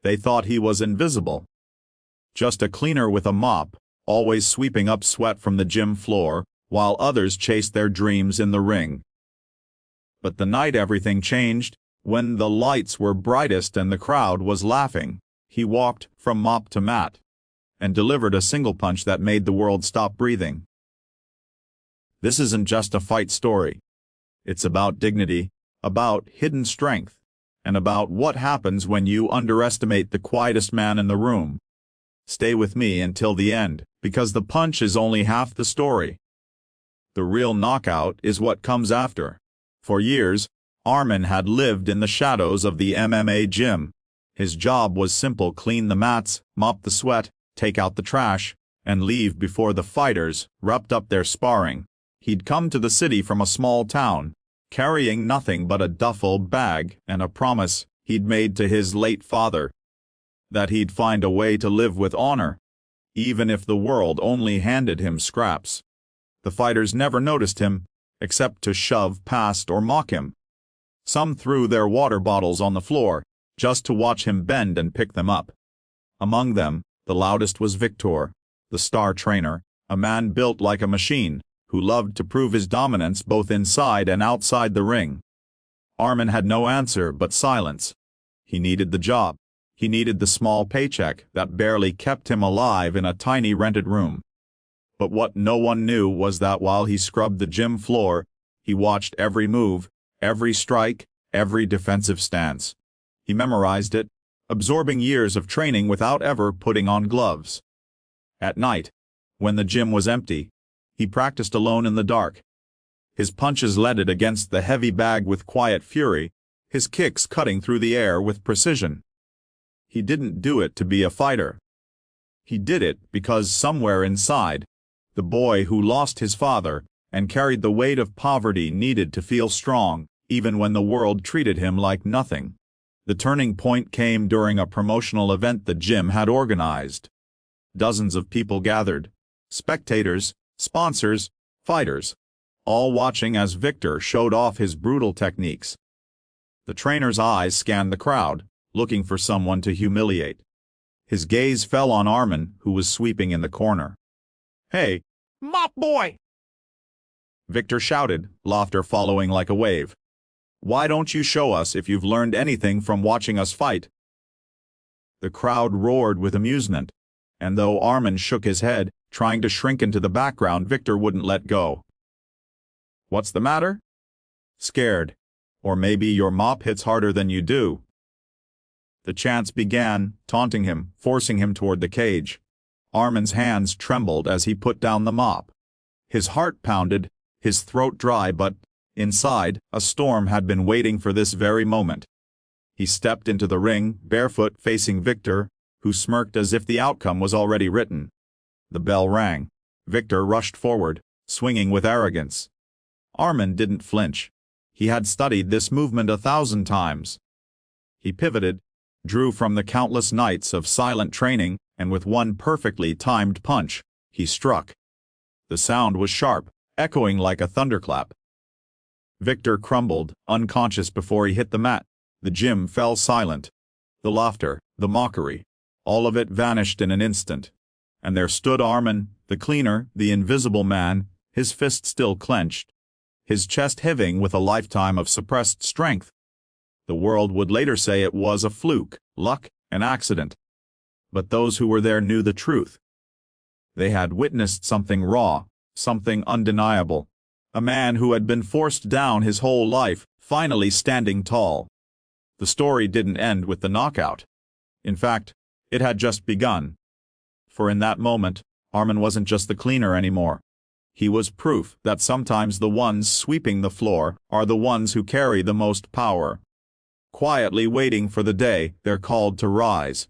They thought he was invisible. Just a cleaner with a mop, always sweeping up sweat from the gym floor, while others chased their dreams in the ring. But the night everything changed, when the lights were brightest and the crowd was laughing, he walked from mop to mat and delivered a single punch that made the world stop breathing. This isn't just a fight story. It's about dignity, about hidden strength, and about what happens when you underestimate the quietest man in the room. Stay with me until the end, because the punch is only half the story. The real knockout is what comes after. For years, Armin had lived in the shadows of the MMA gym. His job was simple: clean the mats, mop the sweat, take out the trash, and leave before the fighters wrapped up their sparring. He'd come to the city from a small town, carrying nothing but a duffel bag and a promise he'd made to his late father, that he'd find a way to live with honor, even if the world only handed him scraps. The fighters never noticed him, except to shove past or mock him. Some threw their water bottles on the floor, just to watch him bend and pick them up. Among them, the loudest was Victor, the star trainer, a man built like a machine, who loved to prove his dominance both inside and outside the ring. Armin had no answer but silence. He needed the job. He needed the small paycheck that barely kept him alive in a tiny rented room. But what no one knew was that while he scrubbed the gym floor, he watched every move, every strike, every defensive stance. He memorized it, absorbing years of training without ever putting on gloves. At night, when the gym was empty, he practiced alone in the dark. His punches leaded against the heavy bag with quiet fury, his kicks cutting through the air with precision. He didn't do it to be a fighter. He did it because somewhere inside, the boy who lost his father and carried the weight of poverty needed to feel strong, even when the world treated him like nothing. The turning point came during a promotional event the gym had organized. Dozens of people gathered: spectators, sponsors, fighters, all watching as Victor showed off his brutal techniques. The trainer's eyes scanned the crowd, looking for someone to humiliate. His gaze fell on Armin, who was sweeping in the corner. "Hey, mop boy!" Victor shouted, laughter following like a wave. "Why don't you show us if you've learned anything from watching us fight?" The crowd roared with amusement, and though Armin shook his head, trying to shrink into the background, Victor wouldn't let go. "What's the matter? Scared? Or maybe your mop hits harder than you do." The chants began, taunting him, forcing him toward the cage. Armin's hands trembled as he put down the mop. His heart pounded, his throat dry, but inside, a storm had been waiting for this very moment. He stepped into the ring, barefoot, facing Victor, who smirked as if the outcome was already written. The bell rang. Victor rushed forward, swinging with arrogance. Armin didn't flinch. He had studied this movement 1,000 times. He pivoted, drew from the countless nights of silent training, and with one perfectly timed punch, he struck. The sound was sharp, echoing like a thunderclap. Victor crumbled, unconscious before he hit the mat. The gym fell silent. The laughter, the mockery, all of it vanished in an instant. And there stood Armin, the cleaner, the invisible man, his fist still clenched, his chest heaving with a lifetime of suppressed strength. The world would later say it was a fluke, luck, an accident. But those who were there knew the truth. They had witnessed something raw, something undeniable. A man who had been forced down his whole life, finally standing tall. The story didn't end with the knockout. In fact, it had just begun. For in that moment, Armin wasn't just the cleaner anymore. He was proof that sometimes the ones sweeping the floor are the ones who carry the most power. Quietly waiting for the day they're called to rise.